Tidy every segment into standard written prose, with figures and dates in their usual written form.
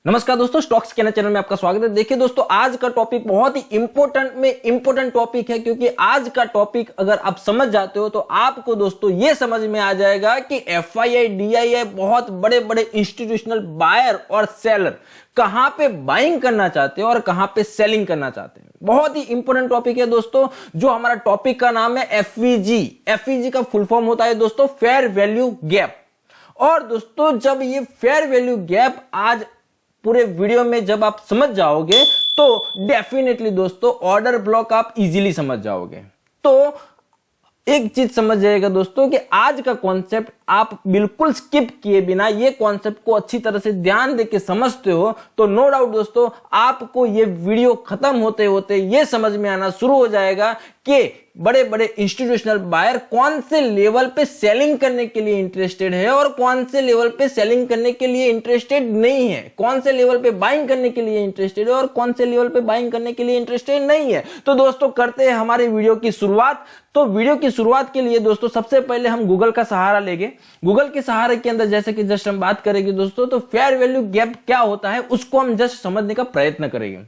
नमस्कार दोस्तों, stocks scanner channel में आपका स्वागत है। देखिए दोस्तों, आज का टॉपिक बहुत ही इंपॉर्टेंट टॉपिक है, क्योंकि आज का टॉपिक अगर आप समझ जाते हो तो आपको दोस्तों ये समझ में आ जाएगा कि एफआईआई डीआईआई बहुत बड़े बड़े इंस्टीट्यूशनल बायर और सेलर कहां पे बाइंग करना चाहते हैं और कहां पे सेलिंग करना चाहते हैं। बहुत ही इंपॉर्टेंट टॉपिक है दोस्तों। जो हमारा टॉपिक का नाम है एफवीजी। एफवीजी का फुल फॉर्म होता है दोस्तों फेयर वैल्यू गैप। और दोस्तों जब ये फेयर वैल्यू गैप आज पूरे वीडियो में जब आप समझ जाओगे तो डेफिनेटली दोस्तों ऑर्डर ब्लॉक आप इजीली समझ जाओगे। तो एक चीज समझ जाएगा दोस्तों कि आज का कॉन्सेप्ट आप बिल्कुल स्किप किए बिना ये कॉन्सेप्ट को अच्छी तरह से ध्यान देके समझते हो तो नो डाउट दोस्तों आपको ये वीडियो खत्म होते होते ये समझ में आना शुरू हो जाएगा कि बड़े बड़े इंस्टीट्यूशनल बायर कौन से लेवल पे सेलिंग करने के लिए इंटरेस्टेड है और कौन से लेवल पे सेलिंग करने के लिए इंटरेस्टेड नहीं है, कौन से लेवल पे बाइंग करने के लिए इंटरेस्टेड है और कौन से लेवल पे बाइंग करने के लिए इंटरेस्टेड नहीं है। तो दोस्तों करते हैं हमारे वीडियो की शुरुआत। तो वीडियो की शुरुआत के लिए दोस्तों सबसे पहले हम गूगल का सहारा लेंगे। गूगल के सहारे के अंदर जैसे कि जस्ट हम बात करेंगे दोस्तों तो फेयर वैल्यू गैप क्या होता है उसको हम जस्ट समझने का प्रयत्न करेंगे।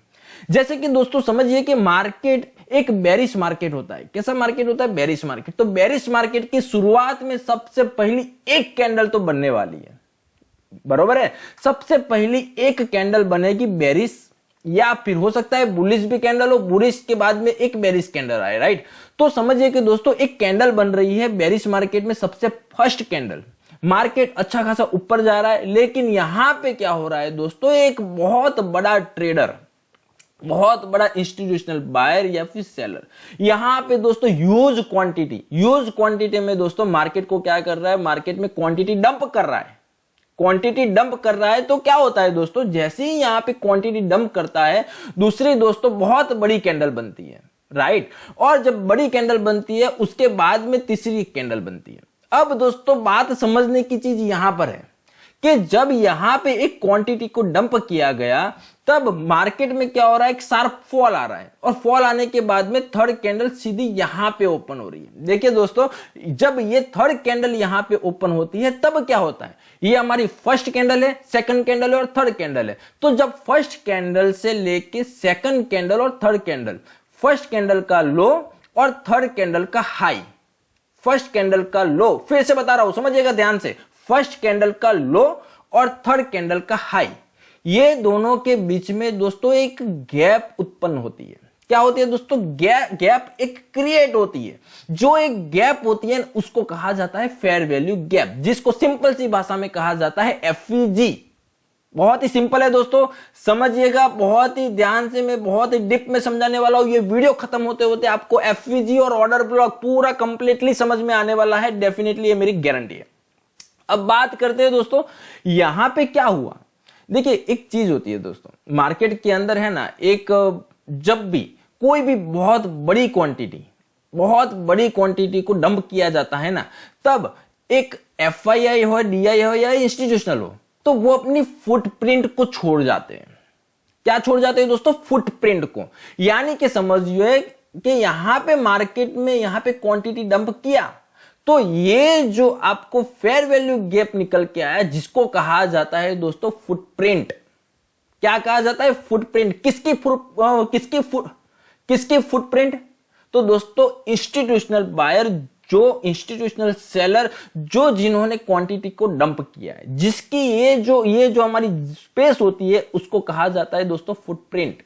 जैसे कि दोस्तों समझिए कि मार्केट एक बेरिश मार्केट होता है। कैसा मार्केट होता है? Bearish market. तो बेरिश मार्केट की शुरुआत में सबसे पहली एक कैंडल तो बनने वाली है, बरोबर है। सबसे पहली एक कैंडल बनेगी बेरिश, या फिर हो सकता है बुलिश भी कैंडल हो, बुलिश के बाद में एक बेरिश कैंडल आए, राइट। तो समझिए कि दोस्तों एक कैंडल बन रही है बेरिश मार्केट में, सबसे फर्स्ट कैंडल। मार्केट अच्छा खासा ऊपर जा रहा है, लेकिन यहां पे क्या हो रहा है दोस्तों, एक बहुत बड़ा ट्रेडर, बहुत बड़ा इंस्टीट्यूशनल बायर या फिर सेलर यहां पे दोस्तों ह्यूज क्वांटिटी में दोस्तों मार्केट को क्या कर रहा है, मार्केट में क्वांटिटी डंप कर रहा है। क्वांटिटी डंप कर रहा है तो क्या होता है दोस्तों, जैसे ही यहां पे क्वांटिटी डंप करता है दूसरी दोस्तों बहुत बड़ी कैंडल बनती है, राइट। और जब बड़ी कैंडल बनती है उसके बाद में तीसरी कैंडल बनती है। अब दोस्तों बात समझने की चीज यहां पर है कि जब यहां पे एक क्वांटिटी को डंप किया गया तब मार्केट में क्या हो रहा है, एक शार्प फॉल आ रहा है और फॉल आने के बाद में थर्ड कैंडल सीधी यहां पे ओपन हो रही है। देखिए दोस्तों जब ये थर्ड कैंडल यहां पे ओपन होती है तब क्या होता है, ये हमारी फर्स्ट कैंडल है, सेकंड कैंडल है और थर्ड कैंडल है। तो जब फर्स्ट कैंडल से लेके सेकंड कैंडल और थर्ड कैंडल, फर्स्ट कैंडल का लो और थर्ड कैंडल का हाई, फर्स्ट कैंडल का लो, फिर से बता रहा हूं समझिएगा ध्यान से, फर्स्ट कैंडल का लो और थर्ड कैंडल का हाई, ये दोनों के बीच में दोस्तों एक गैप उत्पन्न होती है। क्या होती है दोस्तों, गैप एक क्रिएट होती है। जो एक गैप होती है उसको कहा जाता है फेयर वैल्यू गैप, जिसको सिंपल सी भाषा में कहा जाता है एफवीजी। बहुत ही सिंपल है दोस्तों, समझिएगा बहुत ही ध्यान से, मैं बहुत ही डीप में समझाने वाला हूं। ये वीडियो खत्म होते होते आपको एफवीजी और ऑर्डर ब्लॉक पूरा कंप्लीटली समझ में आने वाला है, डेफिनेटली ये मेरी गारंटी है। अब बात करते हैं दोस्तों यहां पे क्या हुआ। देखिए एक चीज होती है दोस्तों मार्केट के अंदर है ना, एक जब भी कोई भी बहुत बड़ी क्वांटिटी को डंप किया जाता है ना, तब एक एफआईआई हो, डीआई हो या इंस्टीट्यूशनल हो, तो वो अपनी फुटप्रिंट को छोड़ जाते हैं। क्या छोड़ जाते हैं दोस्तों? फुटप्रिंट को। यानी कि समझिए कि यहां पे मार्केट में यहां पे क्वांटिटी डंप किया तो ये जो आपको फेयर वैल्यू गैप निकल के आया, जिसको कहा जाता है दोस्तों फुटप्रिंट। क्या कहा जाता है? फुटप्रिंट। किसकी फुटप्रिंट? तो दोस्तों इंस्टीट्यूशनल बायर, जो इंस्टीट्यूशनल सेलर, जो जिन्होंने क्वांटिटी को डंप किया है, जिसकी ये जो हमारी स्पेस होती है उसको कहा जाता है दोस्तों फुटप्रिंट।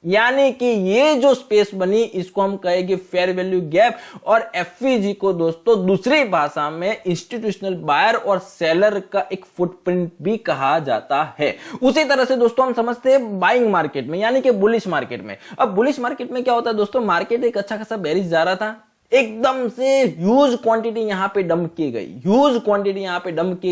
यानी कि ये जो स्पेस बनी इसको हम कहेंगे फेयर वैल्यू गैप। और एफवीजी को दोस्तों दूसरी भाषा में इंस्टीट्यूशनल बायर और सेलर का एक फुटप्रिंट भी कहा जाता है। उसी तरह से दोस्तों हम समझते हैं बाइंग मार्केट में, यानी कि बुलिश मार्केट में। अब बुलिश मार्केट में क्या होता है दोस्तों, मार्केट एक अच्छा खासा बेरिश जा रहा था, एकदम से ह्यूज क्वांटिटी यहां पे डंप की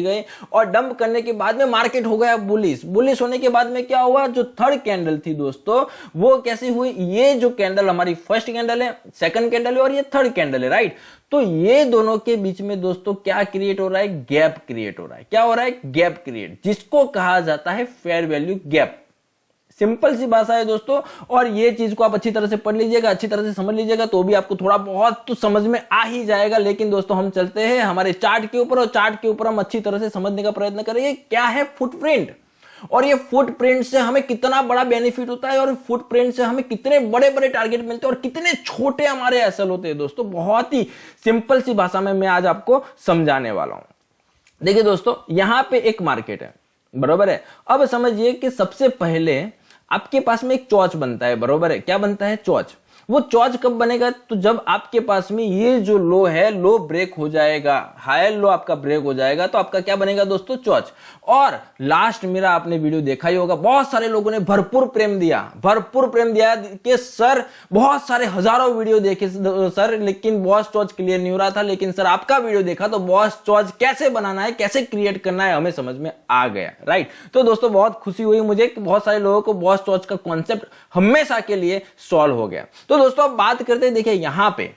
गई, और डंप करने के बाद में मार्केट हो गया बुलिश होने के बाद में क्या हुआ, जो थर्ड कैंडल थी दोस्तों वो कैसी हुई, ये जो कैंडल हमारी फर्स्ट कैंडल है, सेकंड कैंडल है और ये थर्ड कैंडल है, राइट। तो ये दोनों के बीच में दोस्तों क्या क्रिएट हो रहा है, गैप क्रिएट हो रहा है। क्या हो रहा है? गैप क्रिएट, जिसको कहा जाता है फेयर वैल्यू गैप। सिंपल सी भाषा है दोस्तों, और ये चीज को आप अच्छी तरह से पढ़ लीजिएगा, अच्छी तरह से समझ लीजिएगा, तो भी आपको थोड़ा बहुत तो समझ में आ ही जाएगा। लेकिन दोस्तों हम चलते हैं हमारे चार्ट के ऊपर, और चार्ट के ऊपर हम अच्छी तरह से समझने का प्रयत्न करेंगे क्या है फुटप्रिंट। और ये फुटप्रिंट से हमें कितना बड़ा बेनिफिट होता है और फुटप्रिंट से हमें कितने बड़े बड़े टारगेट मिलते हैं और कितने छोटे हमारे एसएल होते हैं दोस्तों, बहुत ही सिंपल सी भाषा में मैं आज आपको समझाने वाला हूं। देखिए दोस्तों, यहां पे एक मार्केट है, बरोबर है। अब समझिए कि सबसे पहले आपके पास में एक चॉच बनता है, बरोबर है। क्या बनता है? चॉच। वो चॉच कब बनेगा? तो जब आपके पास में ये जो लो है, लो ब्रेक हो जाएगा, हायर लो आपका ब्रेक हो जाएगा, तो आपका क्या बनेगा दोस्तों? चॉच। और लास्ट मेरा आपने वीडियो देखा ही होगा, बहुत सारे लोगों ने भरपूर प्रेम दिया कि सर बहुत सारे हजारों वीडियो देखे सर, लेकिन बॉस चॉच क्लियर नहीं हो रहा था, लेकिन सर आपका वीडियो देखा तो बॉस चॉच कैसे बनाना है, कैसे क्रिएट करना है, हमें समझ में आ गया, राइट। तो दोस्तों बहुत खुशी हुई मुझे कि बहुत सारे लोगों को बॉस चॉच का कॉन्सेप्ट हमेशा के लिए सॉल्व हो गया। तो दोस्तों अब बात करते हैं, देखिए यहां पे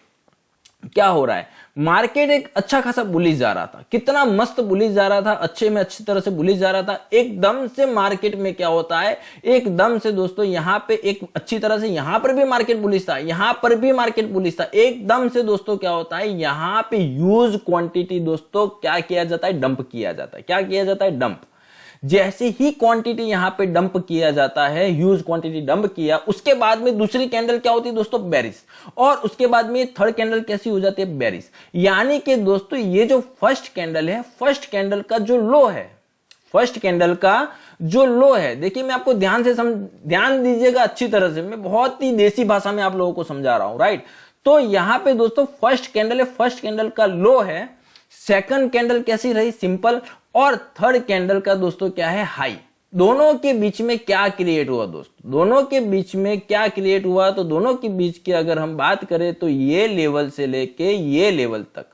क्या हो रहा है। मार्केट एक अच्छा खासा बुलिश जा रहा था, कितना मस्त बुलिश जा रहा था, अच्छे में अच्छी तरह से बुलिश जा रहा था। एकदम से मार्केट में क्या होता है, एकदम से दोस्तों यहां पे एक अच्छी तरह से यहां पर भी मार्केट बुलिश था, यहां पर भी मार्केट बुलिश था। एकदम से दोस्तों क्या होता है, यहां पे ह्यूज क्वांटिटी दोस्तों क्या किया जाता है, डंप किया जाता है। क्या किया जाता है? डंप। जैसे ही क्वांटिटी यहां पे डंप किया जाता है, ह्यूज क्वांटिटी डंप किया, उसके बाद में दूसरी कैंडल क्या होती है दोस्तों? बेरिश। और उसके बाद में थर्ड कैंडल कैसी हो जाती है? बेरिश। यानी कि दोस्तों ये जो फर्स्ट कैंडल है, फर्स्ट कैंडल का जो लो है, फर्स्ट कैंडल का जो लो है, देखिए मैं आपको ध्यान दीजिएगा अच्छी तरह से, मैं बहुत ही देसी भाषा में आप लोगों को समझा रहा हूं, राइट। तो यहां पे दोस्तों फर्स्ट कैंडल है, फर्स्ट कैंडल का लो है, सेकंड कैंडल कैसी रही? सिंपल। और थर्ड कैंडल का दोस्तों क्या है? हाई। दोनों के बीच में क्या क्रिएट हुआ दोस्तों? दोनों के बीच में क्या क्रिएट हुआ? तो दोनों के बीच की अगर हम बात करें तो ये लेवल से लेके ये लेवल तक,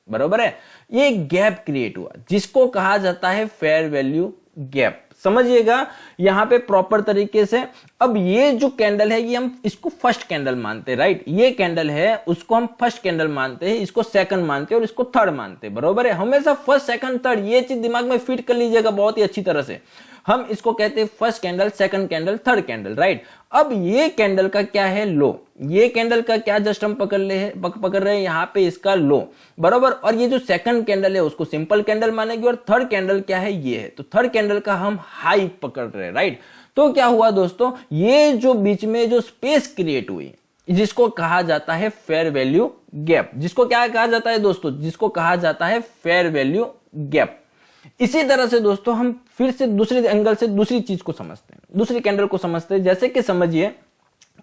बरोबर है, ये गैप क्रिएट हुआ, जिसको कहा जाता है फेयर वैल्यू गैप। समझिएगा यहां पे प्रॉपर तरीके से। अब ये जो कैंडल है, ये हम इसको फर्स्ट कैंडल मानते हैं, राइट। ये कैंडल है, उसको हम फर्स्ट कैंडल मानते हैं, इसको सेकंड मानते हैं और इसको थर्ड मानते हैं, बरोबर है। हमेशा फर्स्ट सेकंड थर्ड ये चीज दिमाग में फिट कर लीजिएगा बहुत ही अच्छी तरह से। हम इसको कहते हैं first candle, second candle, third candle, right. अब ये कैंडल का क्या है? लो। ये कैंडल का क्या जस्ट हम पकड़ रहे हैं यहां पे इसका लो, बरोबर। और ये जो सेकंड कैंडल है उसको सिंपल कैंडल मानेंगे और थर्ड कैंडल क्या है? ये है। तो थर्ड कैंडल का हम हाई पकड़ रहे हैं, राइट। तो क्या हुआ दोस्तों, ये जो बीच में जो स्पेस क्रिएट हुई, जिसको कहा जाता है फेयर वैल्यू गैप। जिसको क्या कहा जाता है दोस्तों? जिसको कहा जाता है फेयर वैल्यू गैप। इसी तरह से दोस्तों हम फिर से दूसरे एंगल से दूसरी चीज को समझते हैं, दूसरी कैंडल को समझते हैं। जैसे कि समझिए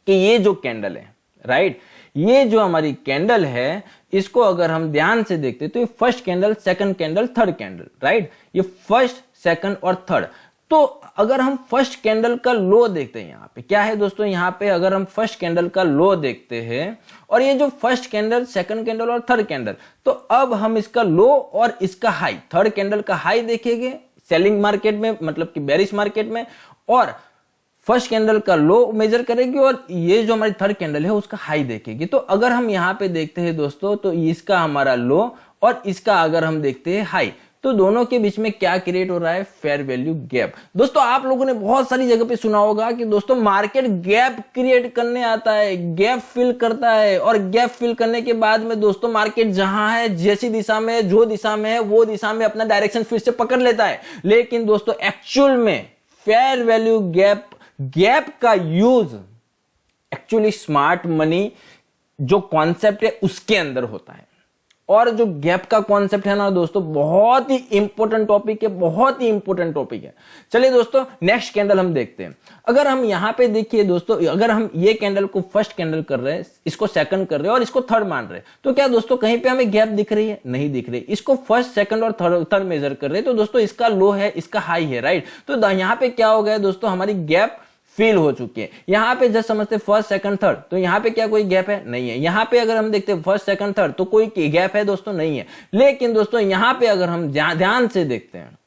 कि ये जो कैंडल है, राइट, ये जो हमारी कैंडल है, इसको अगर हम ध्यान से देखते हैं तो ये first candle, second candle, third candle, right. ये फर्स्ट, सेकंड और थर्ड। तो अगर हम फर्स्ट कैंडल का लो देखते हैं, यहां पे क्या है दोस्तों, यहां पे अगर हम फर्स्ट कैंडल का लो देखते हैं और ये जो फर्स्ट कैंडल, सेकंड कैंडल और थर्ड कैंडल, तो अब हम इसका लो और इसका हाई, थर्ड कैंडल का हाई देखेंगे सेलिंग मार्केट में, मतलब कि बेरिश मार्केट में, और फर्स्ट कैंडल का लो मेजर करेंगे और ये जो हमारी थर्ड कैंडल है उसका हाई देखेंगे। तो अगर हम यहां पे देखते हैं दोस्तों, तो इसका हमारा लो और इसका अगर हम देखते हैं हाई, तो दोनों के बीच में क्या क्रिएट हो रहा है? Fair value gap. दोस्तों आप लोगों ने बहुत सारी जगह पे सुना होगा कि दोस्तों मार्केट गैप क्रिएट करने आता है, गैप फिल करता है, और गैप फिल करने के बाद में दोस्तों मार्केट जहां है, जैसी दिशा में, जो दिशा में है, वो दिशा में अपना डायरेक्शन फिर से पकड़ लेता है। लेकिन दोस्तों एक्चुअल में फेयर वैल्यू गैप का यूज एक्चुअली स्मार्ट मनी जो कॉन्सेप्ट है उसके अंदर होता है। और जो गैप का कॉन्सेप्ट है ना दोस्तों, बहुत ही इंपॉर्टेंट टॉपिक है, बहुत ही इंपॉर्टेंट टॉपिक है। चलिए दोस्तों नेक्स्ट कैंडल हम देखते हैं। अगर हम यहां पे देखिए दोस्तों, अगर हम ये कैंडल को फर्स्ट कैंडल कर रहे हैं, इसको सेकंड कर रहे हैं और इसको थर्ड मान रहे हैं, तो क्या दोस्तों कहीं पे हमें गैप दिख रही है? नहीं दिख रही। इसको फर्स्ट, सेकंड और थर्ड मेजर कर रहे हैं, तो दोस्तों इसका लो है, इसका हाई है, राइट। तो यहां पे क्या हो गया दोस्तों, हमारी गैप फिल हो चुकी है। यहां पे जस्ट समझते फर्स्ट, सेकंड, थर्ड, तो यहां पे क्या कोई गैप है? नहीं है। यहां पे अगर हम देखते हैं फर्स्ट, सेकंड, थर्ड, तो कोई गैप है दोस्तों? नहीं है। लेकिन दोस्तों यहां पे अगर हम ध्यान से देखते हैं,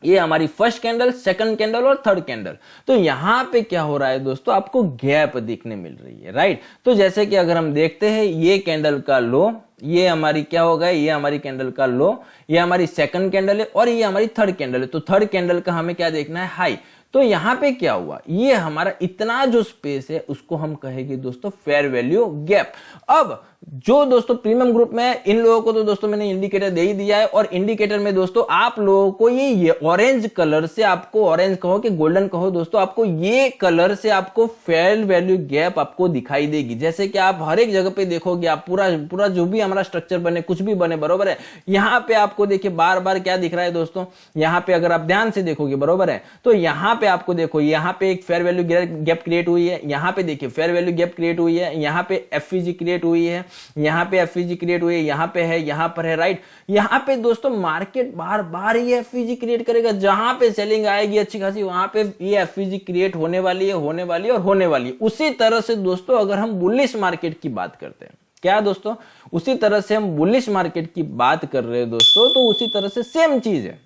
ये हमारी फर्स्ट कैंडल, सेकंड कैंडल और थर्ड कैंडल, तो यहां पे क्या हो रहा है दोस्तों, आपको गैप दिखने मिल रही है, राइट। तो जैसे कि अगर हम देखते हैं ये कैंडल का लो, ये हमारी क्या होगा, ये हमारी कैंडल का लो, ये हमारी सेकंड कैंडल है और ये हमारी थर्ड कैंडल है। तो थर्ड कैंडल का हमें क्या देखना है? हाई। तो यहाँ पे क्या हुआ, ये हमारा इतना जो स्पेस है उसको हम कहेंगे दोस्तों फेयर वैल्यू गैप। अब जो दोस्तों प्रीमियम ग्रुप में है, इन लोगों को तो दोस्तों मैंने इंडिकेटर दे ही दिया है, और इंडिकेटर में दोस्तों आप लोगों को ये ऑरेंज कलर से, आपको ऑरेंज कहो कि गोल्डन कहो दोस्तों, आपको ये कलर से आपको फेयर वैल्यू गैप आपको दिखाई देगी। जैसे कि आप हर एक जगह पे देखोगे, आप पूरा जो भी हमारा स्ट्रक्चर बने, कुछ भी बने, बरोबर है, यहाँ पे आपको देखिए बार बार क्या दिख रहा है दोस्तों, यहाँ पे अगर आप ध्यान से देखोगे, बरोबर है, तो यहाँ पे आपको देखो, यहाँ पे एक फेयर वैल्यू गैप क्रिएट हुई है, यहाँ पे देखिए फेयर वैल्यू गैप क्रिएट हुई है, यहाँ पे एफवीजी क्रिएट हुई है, यहाँ पे एफवीजी क्रिएट हुई है, यहाँ पे है, यहाँ पर है, राइट। यहाँ पे दोस्तों मार्केट बार बार ये एफवीजी क्रिएट करेगा, जहां पे सेलिंग आएगी अच्छी खासी, वहां पे ये एफवीजी क्रिएट होने वाली है, होने वाली है और होने वाली है। उसी तरह से दोस्तों अगर हम बुलिश मार्केट की बात करते हैं, क्या दोस्तों, उसी तरह से हम बुलिश मार्केट की बात कर रहे हैं दोस्तों, तो उसी तरह से सेम चीज है।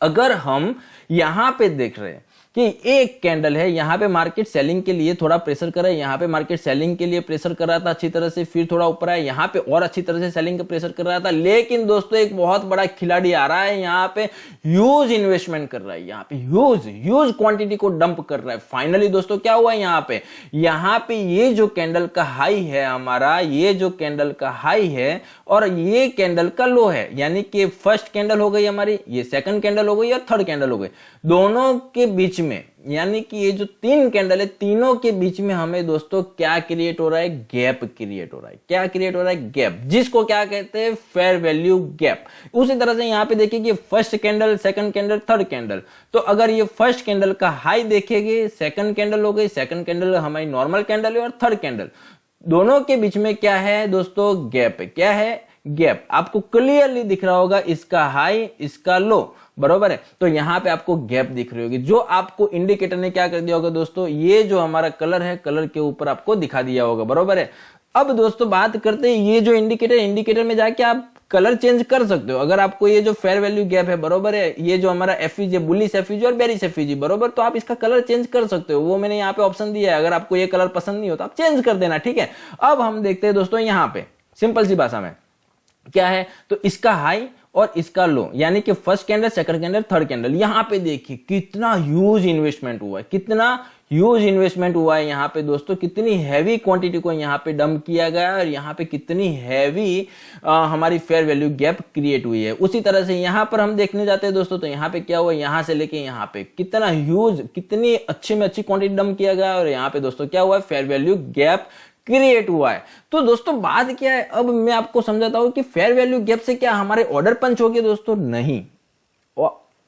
अगर हम यहां पे देख रहे हैं कि एक कैंडल है, यहां पे मार्केट सेलिंग के लिए थोड़ा प्रेशर कर रहा है, यहां पे मार्केट सेलिंग के लिए प्रेशर कर रहा था अच्छी तरह से, फिर थोड़ा ऊपर आया, यहां पे और अच्छी तरह से सेलिंग का प्रेशर कर रहा था, लेकिन दोस्तों एक बहुत बड़ा खिलाड़ी आ रहा है, यहां पे ह्यूज इन्वेस्टमेंट कर रहा है, यहां पे ह्यूज क्वांटिटी को डंप कर रहा है। फाइनली दोस्तों क्या हुआ, यहां पे ये जो कैंडल का हाई है हमारा, ये जो कैंडल का हाई है और ये कैंडल का लो है, यानी कि फर्स्ट कैंडल हो गई हमारी, ये सेकंड कैंडल हो गई और थर्ड कैंडल हो गई, दोनों के बीच में, यानी कि ये जो तीन कैंडल है, तीनों के बीच में हमें दोस्तों क्या क्रिएट हो रहा है, गैप क्रिएट हो रहा है। क्या क्रिएट हो रहा है, गैप, जिसको क्या कहते हैं, फेयर वैल्यू गैप। उसी तरह से यहां पे देखिए कि first candle, second candle, third candle, तो अगर ये फर्स्ट कैंडल का हाई देखेंगे, सेकंड कैंडल हो गई, सेकंड कैंडल हमारी नॉर्मल कैंडल है और थर्ड कैंडल, दोनों के बीच में क्या है दोस्तों, गैप है। क्या है, गैप। आपको क्लियरली दिख रहा होगा, इसका हाई, इसका लो, बरोबर है, तो यहां पे आपको गैप दिख रही होगी, जो आपको इंडिकेटर ने क्या कर दिया होगा दोस्तों, ये जो हमारा कलर है, कलर के ऊपर आपको दिखा दिया होगा, बरोबर है। अब दोस्तों बात करते हैं, ये जो इंडिकेटर में जाके आप कलर चेंज कर सकते हो। अगर आपको ये जो फेयर वैल्यू गैप है, बरोबर है, ये जो हमारा एफईजी, बुलिश एफईजी और बेरिश एफईजी, बरोबर, तो आप इसका कलर चेंज कर सकते हो, वो मैंने यहाँ पे ऑप्शन दिया है। अगर आपको ये कलर पसंद नहीं होता आप चेंज कर देना, ठीक है। अब हम देखते हैं दोस्तों यहाँ पे सिंपल सी भाषा में क्या है, तो इसका हाई और इसका लो, यानी कि first candle, second candle, third candle, यहां पे देखिए कितना ह्यूज इन्वेस्टमेंट हुआ है, कितना ह्यूज इन्वेस्टमेंट हुआ है यहाँ पे दोस्तों, कितनी हैवी क्वांटिटी को यहाँ पे डंप किया गया है और यहाँ पे कितनी हैवी हमारी फेयर वैल्यू गैप क्रिएट हुई है। उसी तरह से यहाँ पर हम देखने जाते हैं दोस्तों, तो यहाँ पे क्या हुआ, यहाँ से लेके यहाँ पे कितना ह्यूज, कितनी अच्छी में अच्छी क्वांटिटी डंप किया गया और यहाँ पे दोस्तों क्या हुआ है, फेयर वैल्यू गैप क्रिएट हुआ है। तो दोस्तों बात क्या है, अब मैं आपको समझाता हूं कि फेयर वैल्यू गैप से क्या हमारे ऑर्डर पंच हो गए दोस्तों, नहीं।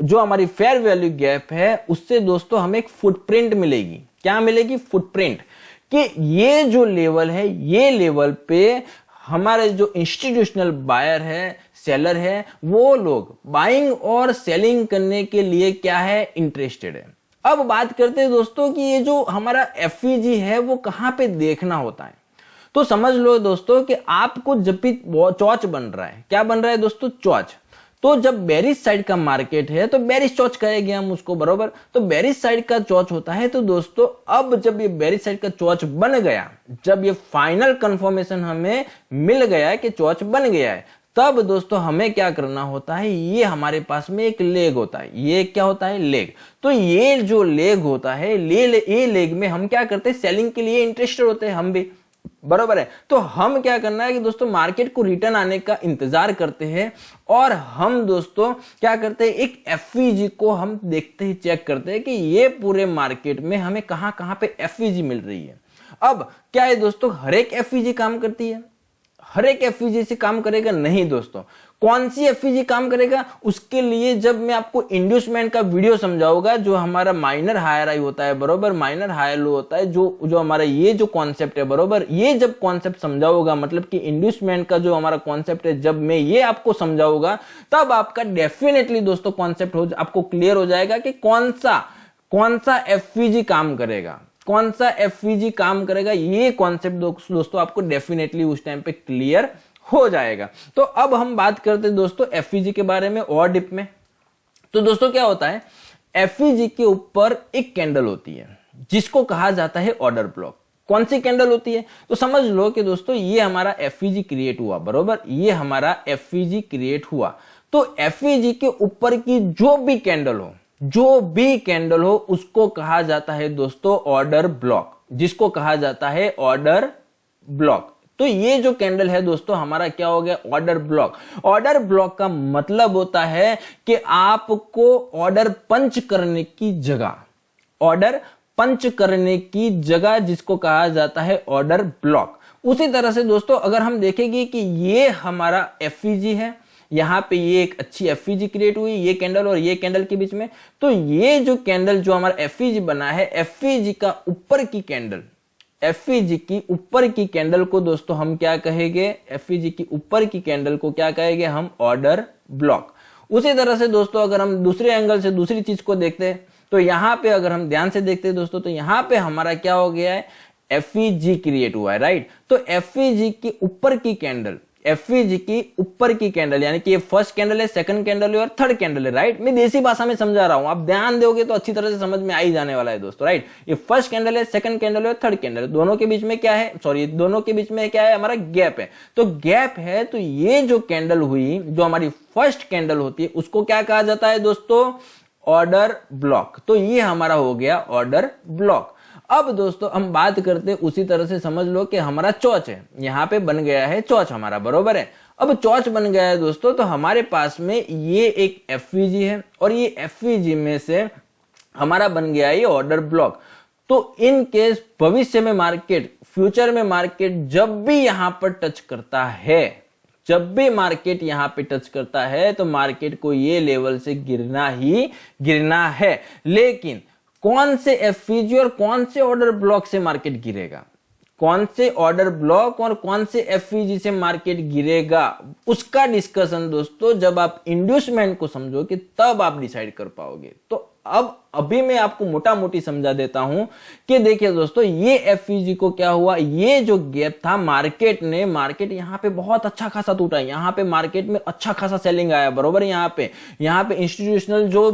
जो हमारी फेयर वैल्यू गैप है उससे दोस्तों हमें एक फुटप्रिंट मिलेगी। क्या मिलेगी, फुटप्रिंट, कि ये जो लेवल है, ये लेवल पे हमारे जो इंस्टीट्यूशनल बायर है, सेलर है, वो लोग बाइंग और सेलिंग करने के लिए क्या है, इंटरेस्टेड है। अब बात करते हैं दोस्तों कि ये जो हमारा एफईजी है वो कहां पे देखना होता है। तो समझ लो दोस्तों कि आपको जब भी चौच बन रहा है, क्या बन रहा है दोस्तों, चौच, तो जब बेरिश साइड का मार्केट है तो बेरिश चौच कहेंगे हम उसको, बरोबर। तो बेरिश साइड का चौच होता है, तो दोस्तों अब जब ये बेरिश साइड का चौच बन गया, जब ये फाइनल कंफर्मेशन हमें मिल गया कि चौच बन गया है, तब दोस्तों हमें क्या करना होता है, ये हमारे पास में एक लेग होता है, ये क्या होता है, लेग। तो ये जो लेग होता है, ये लेग में हम क्या करते हैं, सेलिंग के लिए इंटरेस्टेड होते हैं हम भी, बरोबर है। तो हम क्या करना है कि दोस्तों मार्केट को रिटर्न आने का इंतजार करते हैं और हम दोस्तों क्या करते हैं, एक एफईजी को हम देखते ही चेक करते हैं कि ये पूरे मार्केट में हमें कहां कहां पे एफईजी मिल रही है। अब क्या है दोस्तों, हर एक एफईजी काम करती है, हर एक एफईजी से काम करेगा नहीं दोस्तों। कौन सी एफईजी काम करेगा, उसके लिए जब मैं आपको इंड्यूसमेंट का वीडियो समझाऊंगा, जो हमारा माइनर हायर हाई होता है, बरोबर, माइनर हायर लो होता है, जो हमारा ये जो कॉन्सेप्ट है, बरोबर, ये जब कॉन्सेप्ट समझाऊंगा, मतलब कि इंड्यूसमेंट का जो हमारा कॉन्सेप्ट है, जब मैं ये आपको समझाऊंगा, तब आपका डेफिनेटली दोस्तों कॉन्सेप्ट आपको क्लियर हो जाएगा कि कौन सा एफईजी काम करेगा, कौन सा एफईजी काम करेगा। ये कॉन्सेप्ट दोस्तों आपको डेफिनेटली उस टाइम पे क्लियर हो जाएगा। तो अब हम बात करते हैं दोस्तों एफईजी के बारे में और डिप में। तो दोस्तों क्या होता है, एफईजी के ऊपर एक कैंडल होती है जिसको कहा जाता है ऑर्डर ब्लॉक। कौन सी कैंडल होती है, तो समझ लो कि दोस्तों ये हमारा एफईजी क्रिएट हुआ, बरोबर, ये हमारा एफईजी क्रिएट हुआ। तो एफईजी के ऊपर की जो भी कैंडल हो, जो भी कैंडल हो उसको कहा जाता है दोस्तों ऑर्डर ब्लॉक, जिसको कहा जाता है ऑर्डर ब्लॉक। तो ये जो कैंडल है दोस्तों हमारा क्या हो गया, ऑर्डर ब्लॉक। ऑर्डर ब्लॉक का मतलब होता है कि आपको ऑर्डर पंच करने की जगह, ऑर्डर पंच करने की जगह जिसको कहा जाता है ऑर्डर ब्लॉक। उसी तरह से दोस्तों अगर हम देखेंगे कि ये हमारा एफईजी है, यहां पे ये एक अच्छी एफईजी क्रिएट हुई, ये कैंडल और ये कैंडल के बीच में, तो ये जो कैंडल जो हमारा एफईजी बना है, एफईजी का ऊपर की कैंडल, एफईजी की ऊपर की कैंडल को दोस्तों हम क्या कहेंगे, एफईजी की ऊपर की कैंडल को क्या कहेंगे हम, ऑर्डर ब्लॉक। उसी तरह से दोस्तों अगर हम दूसरे एंगल से दूसरी चीज को देखते हैं तो यहां पे अगर हम ध्यान से देखते हैं दोस्तों, तो यहां पे हमारा क्या हो गया है, एफईजी क्रिएट हुआ है, राइट। तो एफईजी की ऊपर की कैंडल, एफईजी की ऊपर की कैंडल यानी कि ये फर्स्ट कैंडल है, सेकंड कैंडल है और थर्ड कैंडल है, राइट। मैं देसी भाषा में समझा रहा हूं, आप ध्यान दोगे तो अच्छी तरह से समझ में आ ही जाने वाला है दोस्तों, राइट। ये फर्स्ट कैंडल है, सेकंड कैंडल है, थर्ड कैंडल है, दोनों के बीच में क्या है, सॉरी दोनों के बीच में क्या है, हमारा गैप है। तो गैप है, तो ये जो कैंडल हुई, जो हमारी फर्स्ट कैंडल होती है, उसको क्या कहा जाता है दोस्तों, ऑर्डर ब्लॉक। तो ये हमारा हो गया ऑर्डर ब्लॉक। अब दोस्तों हम बात करते हैं, उसी तरह से समझ लो कि हमारा चौच है, यहां पे बन गया है चौच हमारा, बरोबर है। अब चौच बन गया है दोस्तों, तो हमारे पास में ये एक एफईजी है और ये एफईजी में से हमारा बन गया है ये ऑर्डर ब्लॉक। तो इन केस भविष्य में मार्केट, फ्यूचर में मार्केट जब भी यहां पर टच करता है, जब भी मार्केट यहां पे टच करता है तो मार्केट को ये लेवल से गिरना ही गिरना है। लेकिन कौन से एफईजी और कौन से ऑर्डर ब्लॉक से मार्केट गिरेगा, कौन से ऑर्डर ब्लॉक और कौन से एफईजी से मार्केट गिरेगा, उसका डिस्कशन दोस्तों जब आप इंड्यूसमेंट को समझोगे तब आप डिसाइड कर पाओगे। तो अब अभी मैं आपको मोटा मोटी समझा देता हूं कि देखिए दोस्तों, ये एफईजी को क्या हुआ, ये जो गैप था मार्केट यहां पे बहुत अच्छा खासा टूटा, यहां पे मार्केट में अच्छा खासा सेलिंग आया, बरोबर। यहां पे इंस्टीट्यूशनल जो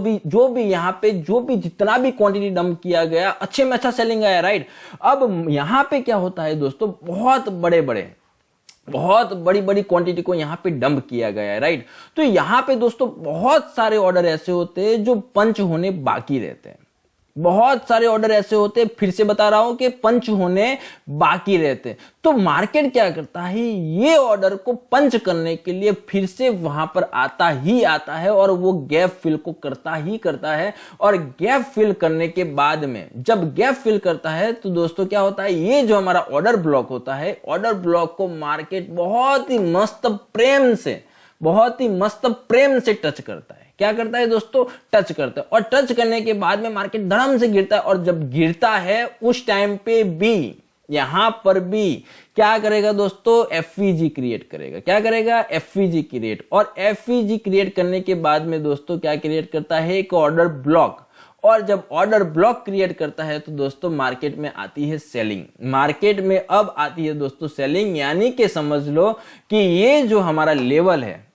भी यहां पे जितना भी क्वांटिटी डंप किया गया, अच्छे में अच्छा सेलिंग आया, राइट। अब यहां पे क्या होता है दोस्तों, बहुत बड़ी बड़ी क्वांटिटी को यहां पे डंप किया गया है, राइट। तो यहां पे दोस्तों बहुत सारे ऑर्डर ऐसे होते हैं जो पंच होने बाकी रहते हैं, बहुत सारे ऑर्डर ऐसे होते हैं, फिर से बता रहा हूं कि पंच होने बाकी रहते हैं। तो मार्केट क्या करता है, ये ऑर्डर को पंच करने के लिए फिर से वहां पर आता है और वो गैप फिल को करता है। और गैप फिल करने के बाद में जब गैप फिल करता है तो दोस्तों क्या होता है, ये जो हमारा ऑर्डर ब्लॉक होता है, ऑर्डर ब्लॉक को मार्केट बहुत ही मस्त प्रेम से टच करता है। क्या करता है दोस्तों, टच करता है। और टच करने के बाद में मार्केट धड़म से गिरता है, और जब गिरता है उस टाइम पे भी यहां पर भी क्या करेगा दोस्तों, एफईजी क्रिएट करेगा। क्या करेगा, एफईजी क्रिएट। और एफईजी क्रिएट करने के बाद में दोस्तों क्या क्रिएट करता है, एक ऑर्डर ब्लॉक। और जब ऑर्डर ब्लॉक क्रिएट करता है तो दोस्तों मार्केट में आती है सेलिंग। मार्केट में अब आती है दोस्तों सेलिंग, यानी कि समझ लो कि ये जो हमारा लेवल है,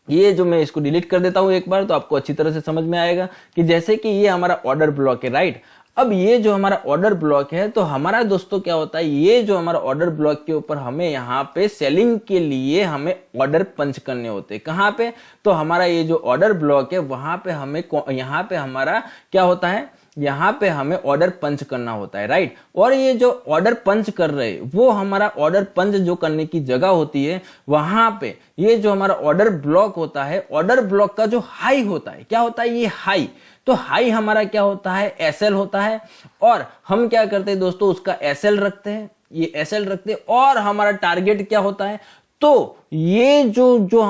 ये जो मैं इसको डिलीट कर देता हूं एक बार तो आपको अच्छी तरह से समझ में आएगा कि जैसे कि ये हमारा ऑर्डर ब्लॉक है, राइट। अब ये जो हमारा ऑर्डर ब्लॉक है, तो हमारा दोस्तों क्या होता है, ये जो हमारा ऑर्डर ब्लॉक के ऊपर हमें यहाँ पे सेलिंग के लिए हमें ऑर्डर पंच करने होते हैं। कहाँ पे, तो हमारा ये जो ऑर्डर ब्लॉक है वहां पे हमें, यहाँ पे हमारा क्या होता है, यहां पे हमें ऑर्डर पंच करना होता है, राइट। और ये जो ऑर्डर पंच कर रहे हैं वो हमारा ऑर्डर पंच जो करने की जगह होती है, वहां पे ये जो हमारा ऑर्डर ब्लॉक होता है, ऑर्डर ब्लॉक का जो हाई होता है, क्या होता है, ये हाई। तो हाई हमारा क्या होता है, एसएल होता है। और हम क्या करते हैं दोस्तों, उसका एसएल रखते हैं, ये एसएल रखते हैं। और हमारा टारगेट क्या होता है, तो ये जो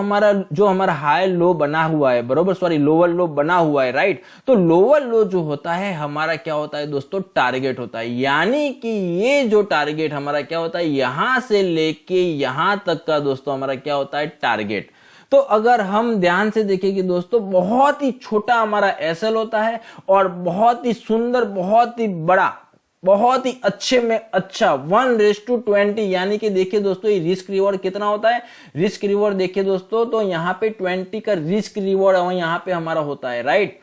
हमारा हाई लो बना हुआ है, बरोबर, सॉरी लोअर लो बना हुआ है, राइट। तो लोअर लो जो होता है हमारा क्या होता है दोस्तों, टारगेट होता है। यानी कि ये जो टारगेट हमारा क्या होता है, यहां से लेके यहां तक का दोस्तों हमारा क्या होता है, टारगेट। तो अगर हम ध्यान से देखेंगे दोस्तों, बहुत ही छोटा हमारा एसएल होता है और बहुत ही सुंदर, बहुत ही बड़ा, बहुत ही अच्छे में अच्छा 1:20, यानी कि देखिए दोस्तों ये रिस्क रिवॉर्ड कितना होता है, रिस्क रिवॉर्ड देखिए दोस्तों, तो यहाँ पे 20 का रिस्क रिवॉर्ड यहाँ पे हमारा होता है, राइट।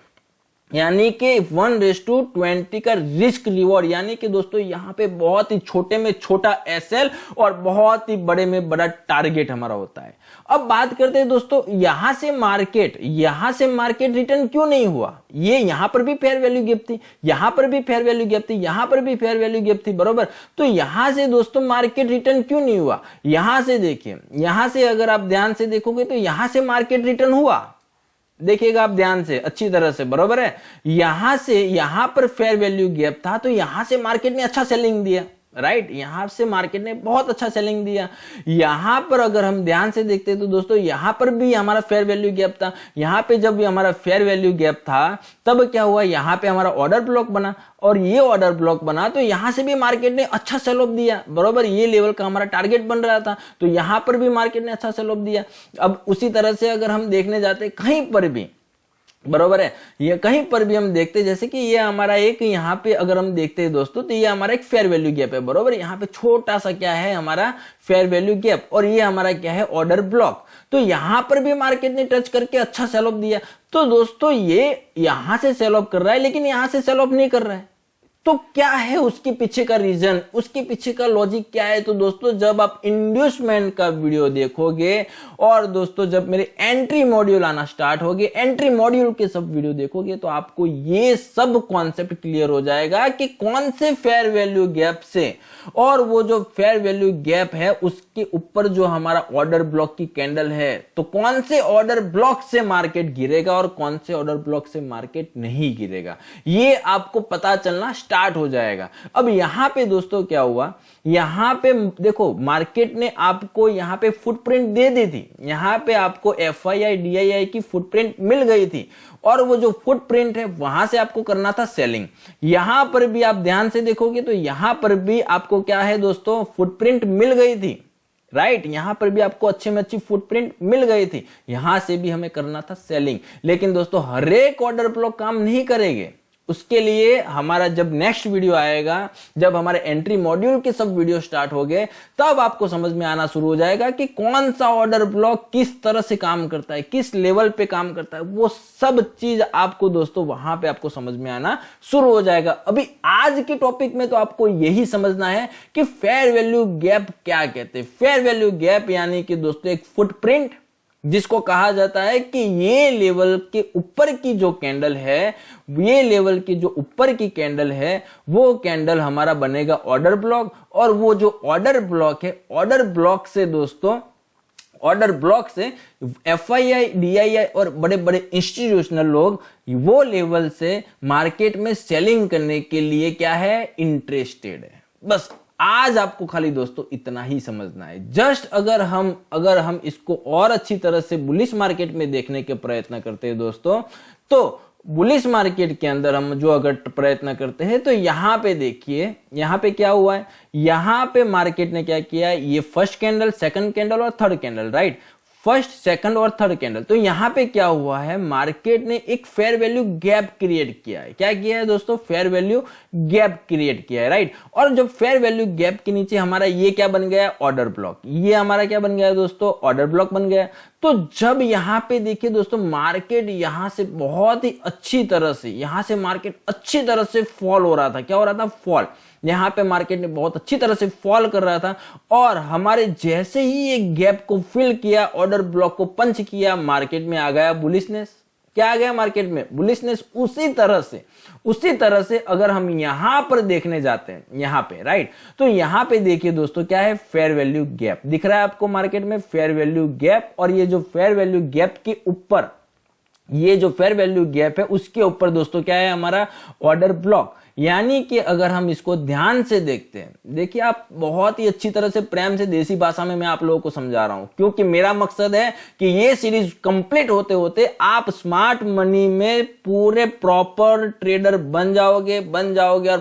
यानी कि 1:20 का रिस्क रिवॉर्ड, यानी कि दोस्तों यहाँ पे बहुत ही छोटे में छोटा एसएल और बहुत ही बड़े में बड़ा टारगेट हमारा होता है। अब बात करते हैं दोस्तों यहां से मार्केट रिटर्न क्यों नहीं हुआ। ये यहां पर भी फेयर वैल्यू गैप थी, यहां पर भी फेयर वैल्यू गैप थी, यहां पर भी फेयर वैल्यू गैप थी, बरोबर। तो यहां से दोस्तों मार्केट रिटर्न क्यों नहीं हुआ। यहां से देखिए, यहां से अगर आप ध्यान से देखोगे तो यहां से मार्केट रिटर्न हुआ, देखिएगा आप ध्यान से अच्छी तरह से, बरोबर है। यहां से यहां पर फेयर वैल्यू गैप था तो यहां से मार्केट ने अच्छा सेलिंग दिया, राइट। यहां से मार्केट ने बहुत अच्छा सेलिंग दिया। यहां पर अगर हम ध्यान से देखते हैं तो दोस्तों यहां पर भी हमारा फेयर वैल्यू गैप था। यहां पे जब भी हमारा फेयर वैल्यू गैप था तब क्या हुआ, यहां पे हमारा ऑर्डर ब्लॉक बना, और ये ऑर्डर ब्लॉक बना तो यहां से भी मार्केट ने अच्छा सेल ऑफ दिया, बरोबर। ये लेवल का हमारा टारगेट बन रहा था तो यहां पर भी मार्केट ने अच्छा सेल ऑफ दिया। अब उसी तरह से अगर हम देखने जाते कहीं पर भी, बरोबर है, ये कहीं पर भी हम देखते जैसे कि ये हमारा एक यहाँ पे अगर हम देखते हैं दोस्तों तो ये हमारा एक फेयर वैल्यू गैप है, बरोबर। यहाँ पे छोटा सा क्या है हमारा फेयर वैल्यू गैप, और ये हमारा क्या है ऑर्डर ब्लॉक। तो यहां पर भी मार्केट ने टच करके अच्छा सेल ऑफ दिया। तो दोस्तों ये यहां से सेल ऑफ कर रहा है लेकिन यहां से सेल ऑफ नहीं कर रहा है, तो क्या है उसके पीछे का रीजन, उसके पीछे का लॉजिक क्या है। तो दोस्तों जब आप इंड्यूसमेंट का वीडियो देखोगे और दोस्तों जब मेरे एंट्री मॉड्यूल आना स्टार्ट होगे, एंट्री मॉड्यूल के सब वीडियो देखोगे तो आपको ये सब कॉन्सेप्ट क्लियर हो जाएगा कि कौन से फेयर वैल्यू गैप से, और वो जो फेयर वैल्यू गैप है उसके ऊपर जो हमारा ऑर्डर ब्लॉक की कैंडल है, तो कौन से ऑर्डर ब्लॉक से मार्केट गिरेगा और कौन से ऑर्डर ब्लॉक से मार्केट नहीं गिरेगा, ये आपको पता चलना स्टार्ट हो जाएगा। अब यहां पे दोस्तों क्या हुआ, यहां पे देखो मार्केट ने आपको यहां पे फुटप्रिंट दे दी थी, यहां पे आपको एफआईआई डीआईआई की फुटप्रिंट मिल गई थी, और वो जो फुटप्रिंट है वहां से आपको करना था सेलिंग। यहां पर भी आप ध्यान से देखोगे तो यहां पर भी आपको क्या है दोस्तों फुटप्रिंट मिल गई थी, राइट। यहां पर भी आपको अच्छे में अच्छी फुटप्रिंट मिल गई थी, यहां से भी हमें करना था सेलिंग। लेकिन दोस्तों हर एक ऑर्डर ब्लॉक काम नहीं करेंगे, उसके लिए हमारा जब नेक्स्ट वीडियो आएगा, जब हमारे एंट्री मॉड्यूल के सब वीडियो स्टार्ट हो गए, तब आपको समझ में आना शुरू हो जाएगा कि कौन सा ऑर्डर ब्लॉक किस तरह से काम करता है, किस लेवल पे काम करता है, वो सब चीज आपको दोस्तों वहां पे आपको समझ में आना शुरू हो जाएगा। अभी आज के टॉपिक में तो आपको यही समझना है कि फेयर वैल्यू गैप क्या कहते हैं। फेयर वैल्यू गैप यानी कि दोस्तों एक फुटप्रिंट, जिसको कहा जाता है कि ये लेवल के ऊपर की जो कैंडल है, ये लेवल की जो ऊपर की कैंडल है, वो कैंडल हमारा बनेगा ऑर्डर ब्लॉक, और वो जो ऑर्डर ब्लॉक है, ऑर्डर ब्लॉक से दोस्तों, ऑर्डर ब्लॉक से एफआईआई डीआईआई और बड़े बड़े इंस्टीट्यूशनल लोग वो लेवल से मार्केट में सेलिंग करने के लिए क्या है, इंटरेस्टेड है। बस आज आपको खाली दोस्तों इतना ही समझना है। जस्ट अगर हम इसको और अच्छी तरह से बुलिश मार्केट में देखने के प्रयत्न करते हैं दोस्तों, तो बुलिश मार्केट के अंदर हम जो अगर प्रयत्न करते हैं तो यहां पे देखिए, यहां पे क्या हुआ है, यहां पे मार्केट ने क्या किया है, ये फर्स्ट कैंडल, सेकंड कैंडल और third candle, right, first second और थर्ड कैंडल। तो यहां पे क्या हुआ है, मार्केट ने एक फेयर वैल्यू गैप क्रिएट किया है। क्या किया है दोस्तों, फेयर वैल्यू गैप क्रिएट किया है, राइट। और जब फेयर वैल्यू गैप के नीचे हमारा ये क्या बन गया है, ऑर्डर ब्लॉक, ये हमारा क्या बन गया है दोस्तों, ऑर्डर ब्लॉक बन गया। तो जब यहां पे देखिए दोस्तों मार्केट यहां से बहुत ही अच्छी तरह से, यहां से मार्केट अच्छी तरह से फॉल हो रहा था, क्या हो रहा था, फॉल, यहां पे मार्केट ने बहुत अच्छी तरह से फॉल कर रहा था, और हमारे जैसे ही एक गैप को फिल किया, ऑर्डर ब्लॉक को पंच किया, मार्केट में आ गया बुलिशनेस। क्या आ गया मार्केट में, बुलिशनेस। उसी तरह से अगर हम यहां पर देखने जाते हैं, यहां पे, राइट, तो यहां पे देखिए दोस्तों क्या है, फेयर वैल्यू गैप दिख रहा है आपको मार्केट में, फेयर वैल्यू गैप, और ये जो फेयर वैल्यू गैप के ऊपर, ये जो फेयर वैल्यू गैप है उसके ऊपर दोस्तों क्या है, हमारा ऑर्डर ब्लॉक। यानी कि अगर हम इसको ध्यान से देखते हैं, देखिए आप बहुत ही अच्छी तरह से प्रेम से देसी भाषा में मैं आप लोगों को समझा रहा हूं, क्योंकि मेरा मकसद है कि ये सीरीज कंप्लीट होते होते आप स्मार्ट मनी में पूरे प्रॉपर ट्रेडर बन जाओगे और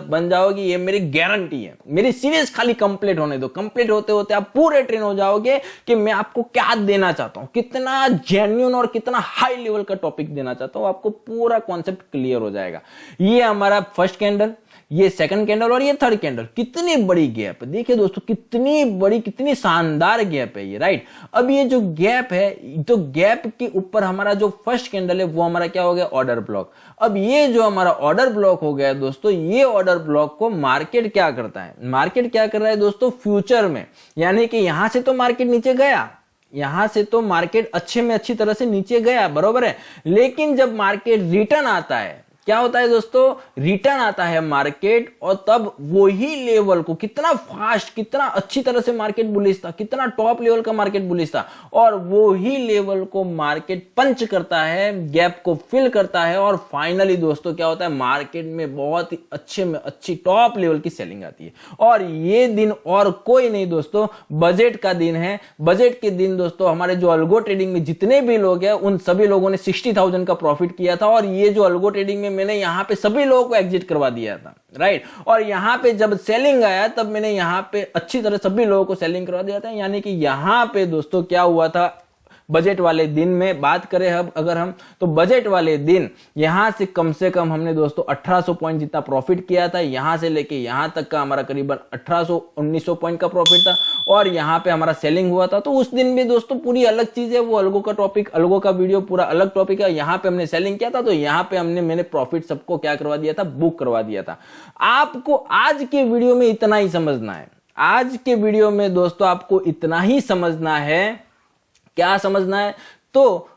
बन जाओगे, ये मेरी गारंटी है। मेरी सीरीज खाली कंप्लीट होने दो, कंप्लीट होते होते आप पूरे ट्रेन हो जाओगे कि मैं आपको क्या देना चाहता हूं, कितना जेन्युइन और कितना हाई लेवल का टॉपिक देना चाहता हूं, आपको पूरा कॉन्सेप्ट क्लियर हो जाएगा। ये हमारा फर्स्ट कैंडल कैंडल, ये सेकंड कैंडल और ये थर्ड कैंडल, कितनी बड़ी गैप है। देखिए दोस्तों कितनी बड़ी, कितनी शानदार गैप है ये, राइट। अब ये जो गैप है, तो गैप के ऊपर हमारा जो फर्स्ट कैंडल है वो हमारा क्या हो गया, ऑर्डर ब्लॉक। अब ये जो हमारा ऑर्डर ब्लॉक हो गया दोस्तों, ये ऑर्डर ब्लॉक को मार्केट क्या करता है, मार्केट क्या कर रहा है दोस्तों, फ्यूचर में, यानी कि यहां से तो मार्केट नीचे गया, यहां से तो मार्केट अच्छे में अच्छी तरह से नीचे गया, बरोबर है। लेकिन जब मार्केट रिटर्न आता है, क्या होता है दोस्तों, रिटर्न आता है मार्केट, और तब वही लेवल को कितना फास्ट, कितना अच्छी तरह से मार्केट बुलिश था, कितना टॉप लेवल का मार्केट बुलिश था, और वही लेवल को मार्केट पंच करता है, गैप को फिल करता है, और फाइनली दोस्तों क्या होता है, मार्केट में बहुत ही अच्छे में अच्छी टॉप लेवल की सेलिंग आती है। और ये दिन और कोई नहीं दोस्तों, बजट का दिन है। बजट के दिन दोस्तों हमारे जो अल्गो ट्रेडिंग में जितने भी लोग हैं, उन सभी लोगों ने 60,000 का प्रॉफिट किया था, और ये जो अल्गो ट्रेडिंग में मैंने यहां पे सभी लोगों को एग्जिट करवा दिया था, राइट। और यहां पे जब सेलिंग आया तब मैंने यहां पे अच्छी तरह सभी लोगों को सेलिंग करवा दिया था। यानी कि यहां पे दोस्तों क्या हुआ था, बजट वाले दिन में बात करें अब अगर हम, तो बजट वाले दिन यहां से कम हमने दोस्तों 1800 पॉइंट जितना प्रॉफिट किया था। यहां से लेके यहां तक का हमारा करीबन 1800-1900 पॉइंट का प्रॉफिट था, और यहां पे हमारा सेलिंग हुआ था। तो उस दिन भी दोस्तों पूरी अलग चीज है, वो अलगो का टॉपिक, अलगो का वीडियो पूरा अलग टॉपिक है। यहां पे हमने सेलिंग किया था, तो यहां पे मैंने प्रॉफिट सबको क्या करवा दिया था, बुक करवा दिया था। आपको आज के वीडियो में इतना ही समझना है, आज के वीडियो में दोस्तों आपको इतना ही समझना है। क्या समझना है, तो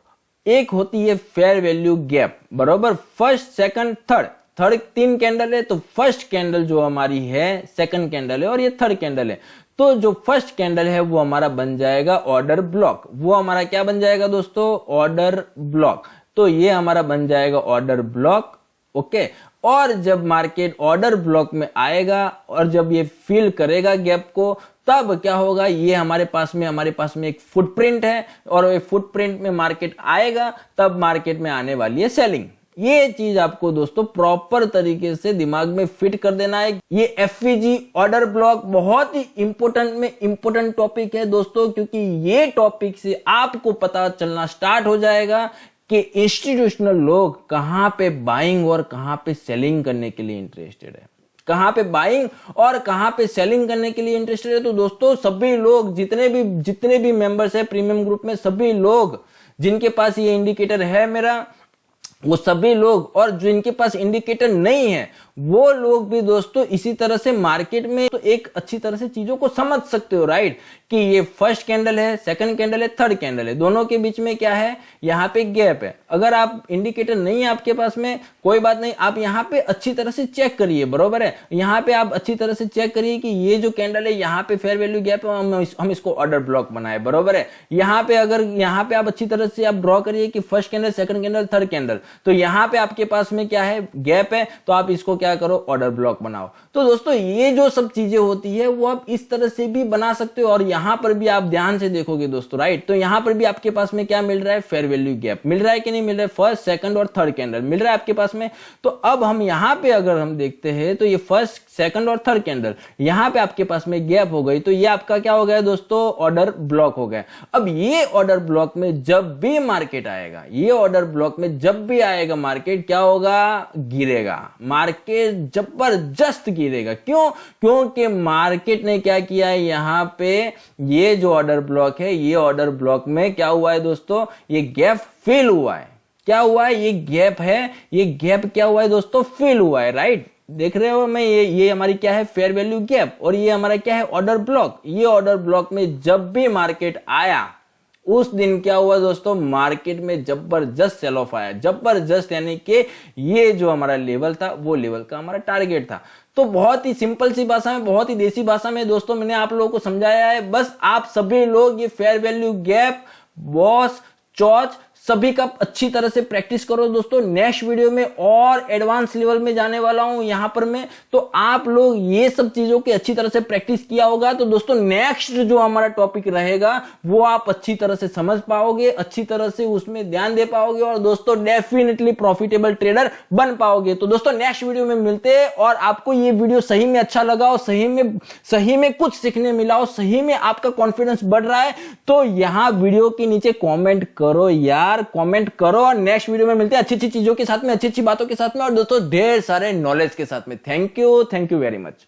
एक होती है फेयर वैल्यू गैप, बरोबर। फर्स्ट, सेकंड, थर्ड 3 कैंडल है, तो फर्स्ट कैंडल जो हमारी है, सेकंड कैंडल है, और ये थर्ड कैंडल है। तो जो फर्स्ट कैंडल है वो हमारा बन जाएगा ऑर्डर ब्लॉक। वो हमारा क्या बन जाएगा दोस्तों, ऑर्डर ब्लॉक। तो ये हमारा बन जाएगा ऑर्डर ब्लॉक, ओके। और जब मार्केट ऑर्डर ब्लॉक में आएगा और जब ये फिल करेगा गैप को, तब क्या होगा, ये हमारे पास में एक फुटप्रिंट है, और ये फुटप्रिंट में मार्केट आएगा, तब मार्केट में आने वाली है सेलिंग। ये चीज आपको दोस्तों प्रॉपर तरीके से दिमाग में फिट कर देना है। ये एफवीजी ऑर्डर ब्लॉक बहुत ही इंपॉर्टेंट टॉपिक है दोस्तों, क्योंकि ये टॉपिक से आपको पता चलना स्टार्ट हो जाएगा कि इंस्टीट्यूशनल लोग कहां पे बाइंग और कहां पे सेलिंग करने के लिए इंटरेस्टेड है, कहां पे बाइंग और कहां पे सेलिंग करने के लिए इंटरेस्टेड है। तो दोस्तों सभी लोग, जितने भी मेंबर्स है प्रीमियम ग्रुप में, सभी लोग जिनके पास ये इंडिकेटर है मेरा, वो सभी लोग, और जो इनके पास इंडिकेटर नहीं है वो लोग भी दोस्तों इसी तरह से मार्केट में तो एक अच्छी तरह से चीजों को समझ सकते हो, राइट। कि ये फर्स्ट कैंडल है, सेकंड कैंडल है, थर्ड कैंडल है, दोनों के बीच में क्या है, यहाँ पे गैप है। अगर आप इंडिकेटर नहीं है आपके पास में, कोई बात नहीं, आप यहाँ पे अच्छी तरह से चेक करिए, बरोबर है। यहाँ पे आप अच्छी तरह से चेक करिए कि ये जो कैंडल है यहाँ पे फेयर वैल्यू गैप है, हम इसको ऑर्डर ब्लॉक बनाए, बरोबर है। यहाँ पे अगर यहाँ पे आप अच्छी तरह से आप ड्रॉ करिए कि first candle, second candle, third candle, तो यहाँ पे आपके पास में क्या है, गैप है, तो आप इसको क्या करो, ऑर्डर ब्लॉक बनाओ। तो दोस्तों ये जो सब चीजें होती है वो आप इस तरह से भी बना सकते हो। और यहां पर भी आप ध्यान से देखोगे दोस्तों, राइट, तो यहां पर भी आपके पास में क्या मिल रहा है, फेयर वैल्यू गैप मिल रहा है कि नहीं मिल रहा है, फर्स्ट, सेकंड और थर्ड कैंडल मिल रहा है आपके पास में। तो अब हम यहां पे अगर हम देखते हैं तो ये फर्स्ट, सेकंड और थर्ड कैंडल, यहां पे आपके पास में गैप हो गई, तो ये आपका क्या हो गया दोस्तों, ऑर्डर ब्लॉक हो गया। अब ये ऑर्डर ब्लॉक में जब भी मार्केट आएगा, ये ऑर्डर ब्लॉक में जब भी आएगा मार्केट, क्या होगा, गिरेगा, मार्केट जबरदस्त गिरेगा। क्यों, क्योंकि मार्केट ने क्या किया है, यहां पे ये जो ऑर्डर ब्लॉक है, ये ऑर्डर ब्लॉक में क्या हुआ है दोस्तों, ये गैप फिल हुआ है। क्या हुआ है, ये गैप है, ये गैप क्या हुआ है दोस्तों, फिल हुआ है, राइट। देख रहे हो मैं, ये हमारी क्या है, फेयर वैल्यू गैप, और ये हमारा क्या है, ऑर्डर ब्लॉक। ये ऑर्डर ब्लॉक में जब भी मार्केट आया, उस दिन क्या हुआ दोस्तों, मार्केट में जबरदस्त सेल ऑफ आया, जबरदस्त, यानी कि ये जो हमारा लेवल था वो लेवल का हमारा टारगेट था। तो बहुत ही सिंपल सी भाषा में, बहुत ही देसी भाषा में दोस्तों मैंने आप लोगों को समझाया है। बस आप सभी लोग ये फेयर वैल्यू गैप, बॉस, चॉच, सभी का अच्छी तरह से प्रैक्टिस करो दोस्तों। नेक्स्ट वीडियो में और एडवांस लेवल में जाने वाला हूं यहां पर मैं, तो आप लोग ये सब चीजों की अच्छी तरह से प्रैक्टिस किया होगा तो दोस्तों नेक्स्ट जो हमारा टॉपिक रहेगा वो आप अच्छी तरह से समझ पाओगे, अच्छी तरह से उसमें ध्यान दे पाओगे, और दोस्तों डेफिनेटली प्रॉफिटेबल ट्रेडर बन पाओगे। तो दोस्तों नेक्स्ट वीडियो में मिलते हैं, और आपको ये वीडियो सही में अच्छा लगा और सही में कुछ सीखने मिला और सही में आपका कॉन्फिडेंस बढ़ रहा है, तो यहां वीडियो के नीचे कॉमेंट करो यार, यार कमेंट करो और नेक्स्ट वीडियो में मिलते हैं अच्छी अच्छी चीजों के साथ में, अच्छी अच्छी बातों के साथ में और दोस्तों ढेर सारे नॉलेज के साथ में। Thank you very much.